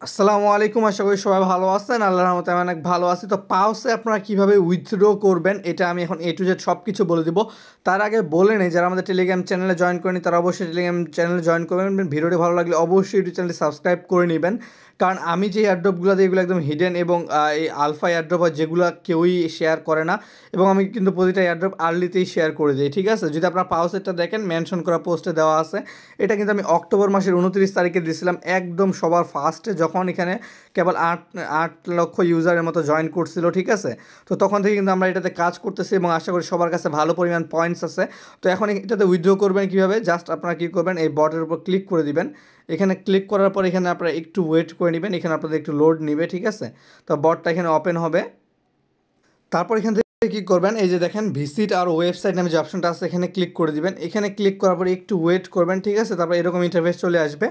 আসসালামু আলাইকুম, আশা করি সবাই ভালো আছেন। আল্লাহর রহমতে আমি অনেক ভালো আছি। তো পাউসে আপনারা কীভাবে উইথড্র করবেন এটা আমি এখন A to Z সব কিছু বলে দিব। তার আগে বলে নেই, যারা আমাদের টেলিগ্রাম চ্যানেলে জয়েন করেনি তারা অবশ্যই টেলিগ্রাম চ্যানেলে জয়েন করবেন। ভিডিওটি ভালো লাগলে অবশ্যই ইউটিউব চ্যানেলটি সাবস্ক্রাইব করে নেবেন, কারণ আমি যে এয়ারড্রপগুলো দিই এগুলো একদম হিডেন এবং এই আলফা এয়ারড্রপ হয় যেগুলো কেউই শেয়ার করে না, এবং আমি কিন্তু প্রতিটা এয়ারড্রপ আর্লিতেই শেয়ার করে দিই। ঠিক আছে, যদি আপনারা পাউসেরটা দেখেন মেনশন করা পোস্টে দেওয়া আছে। এটা কিন্তু আমি অক্টোবর মাসের 29 তারিখে দিয়েছিলাম, একদম সবার ফার্স্টে, যখন এখানে কেবল 8 লক্ষ ইউজারের মতো জয়েন করছিল। ঠিক আছে, তো তখন থেকে কিন্তু আমরা এটাতে কাজ করতেছি এবং আশা করি সবার কাছে ভালো পরিমাণ পয়েন্টস আছে। তো এখন এটাতে উইথড্র করবেন কীভাবে, জাস্ট আপনারা কী করবেন, এই বটের উপর ক্লিক করে দিবেন। এখানে ক্লিক করার পর এখানে আপনারা একটু ওয়েট করে নেবেন, এখানে আপনাদের একটু লোড নেবে। ঠিক আছে, তো বটটা এখানে ওপেন হবে। তারপর এখান থেকে কী করবেন, এই যে দেখেন ভিজিট আর ওয়েবসাইট নামে যে অপশনটা আছে এখানে ক্লিক করে দিবেন। এখানে ক্লিক করার পরে একটু ওয়েট করবেন। ঠিক আছে, তারপর এরকম ইন্টারফেস চলে আসবে।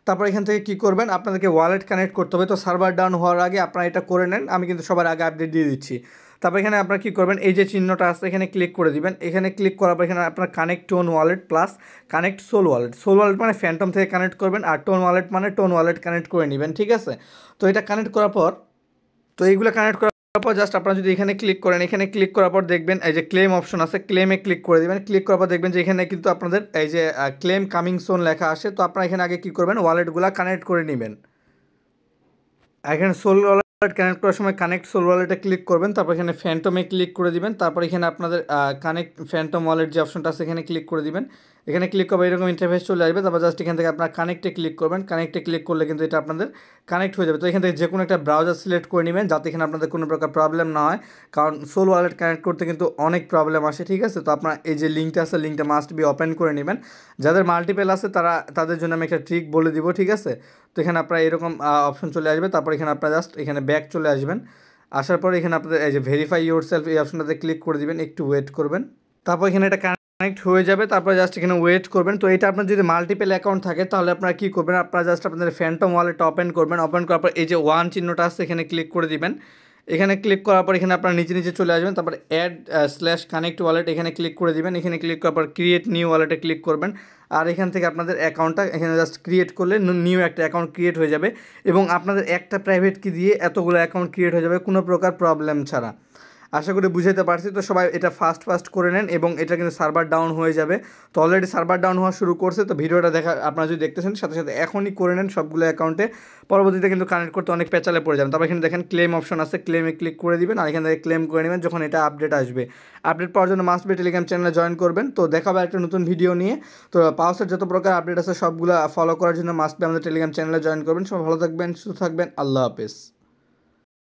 তারপর এখান থেকে কী করবেন, আপনাদেরকে ওয়ালেট কানেক্ট করতে হবে। তো সার্ভার ডাউন হওয়ার আগে আপনারা এটা করে নেন, আমি কিন্তু সবার আগে আপডেট দিয়ে দিচ্ছি। তারপর এখানে আপনারা কী করবেন, এই যে চিহ্নটা আছে এখানে ক্লিক করে দিবেন। এখানে ক্লিক করার পর এখানে আপনার connect Ton wallet plus connect Sol wallet. Sol wallet মানে ফ্যান্টম থেকে কানেক্ট করবেন, আর টোন ওয়ালেট মানে টোন ওয়ালেট কানেক্ট করে নেবেন। ঠিক আছে, তো এটা কানেক্ট করার পর, তো এইগুলো কানেক্ট তারপর জাস্ট আপনারা যদি এখানে ক্লিক করেন, এখানে ক্লিক করার পর দেখবেন এই যে ক্লেম অপশন আছে, ক্লেমে ক্লিক করে দেবেন। ক্লিক করার পর দেখবেন যে এখানে কিন্তু আপনাদের এই যে ক্লেম কামিং সোন লেখা আসে। তো আপনারা এখানে আগে কী করবেন, ওয়ালেটগুলো কানেক্ট করে নেবেন। এখানে সোল ওয়ালেট কানেক্ট করার সময় কানেক্ট সোল ওয়ালেটে ক্লিক করবেন, তারপর এখানে ফ্যান্টমে ক্লিক করে দিবেন। তারপর এখানে আপনাদের কানেক্ট ফ্যান্টম ওয়ালেট যে অপশনটা আছে এখানে ক্লিক করে দিবেন। এখানে ক্লিক করবে, এরকম ইন্টারফেস চলে আসবে। তারপর জাস্ট এখান থেকে আপনার কানেক্টে ক্লিক করবেন। কানেক্টে ক্লিক করলে কিন্তু এটা আপনাদের কানেক্ট হয়ে যাবে। তো এখান থেকে যে কোনো একটা ব্রাউজার সিলেক্ট করে নেবেন, যাতে এখানে আপনাদের কোনো প্রকার প্রবলেম না হয়, কারণ সোল ওয়ালেট কানেক্ট করতে কিন্তু অনেক প্রবলেম আসে। ঠিক আছে, তো আপনার এই যে লিঙ্কটা আছে লিঙ্কটা মাস্ট বি ওপেন করে নেবেন। যাদের মাল্টিপেল আছে তাদের জন্য আমি একটা ট্রিক বলে দিব। ঠিক আছে, তো এখানে আপনারা এরকম অপশন চলে আসবে। তারপর এখানে আপনারা জাস্ট এখানে ব্যাক চলে আসবেন। আসার পরে এখানে আপনাদের এই যে ভেরিফাই ইউর সেলফ এই অপশনটাতে ক্লিক করে দিবেন, একটু ওয়েট করবেন। তারপর এখানে এটা কানেক্ট হয়ে যাবে। তারপর জাস্ট এখানে ওয়েট করবেন। তো এটা আপনার যদি মাল্টিপল অ্যাকাউন্ট থাকে তাহলে আপনারা কী করবেন, আপনারা জাস্ট আপনাদের ফ্যান্টম ওয়ালেটটা ওপেন করবেন। ওপেন করার পর এই যে ওয়ান চিহ্নটা আছে এখানে ক্লিক করে দিবেন। এখানে ক্লিক করার পর এখানে আপনারা নিচে নিচে চলে আসবেন। তারপর অ্যাড স্ল্যাশ কানেক্ট ওয়ালেট এখানে ক্লিক করে দিবেন। এখানে ক্লিক করার পর ক্রিয়েট নিউ ওয়ালেটে ক্লিক করবেন। আর এখান থেকে আপনাদের অ্যাকাউন্টটা এখানে জাস্ট ক্রিয়েট করলে নিউ একটা অ্যাকাউন্ট ক্রিয়েট হয়ে যাবে, এবং আপনাদের একটা প্রাইভেট কি দিয়ে এতগুলো অ্যাকাউন্ট ক্রিয়েট হয়ে যাবে কোনো প্রকার প্রবলেম ছাড়া। আশা করি বুঝাতে পারছি। তো সবাই এটা ফাস্ট করে নেন, এবং এটা কিন্তু সার্ভার ডাউন হয়ে যাবে। তো অলরেডি সার্ভার ডাউন হওয়া শুরু করছে। তো ভিডিওটা আপনারা যদি দেখতেছেন সাথে সাথে এখনই করে নেন সবগুলো অ্যাকাউন্টে, পরবর্তীতে কিন্তু কানেক্ট করতে অনেক পেঁচালে পড়ে যাবেন। তারপর এখানে দেখেন ক্লেম অপশন আছে, ক্লেমে ক্লিক করে দিবেন, আর এখান থেকে ক্লেম করে নেবেন যখন এটা আপডেট আসবে। আপডেট পাওয়ার জন্য মাস্ট বি টেলিগ্রাম চ্যানেলে জয়েন করবেন। তো দেখাবে একটা নতুন ভিডিও নিয়ে। তো পাউসের যত প্রকার আপডেট আছে সবগুলো ফলো করার জন্য মাস্ট বি আমাদের টেলিগ্রাম চ্যানেলে জয়েন করবেন। সবাই ভালো থাকবেন, সুস্থ থাকবেন, আল্লাহ হাফেজ।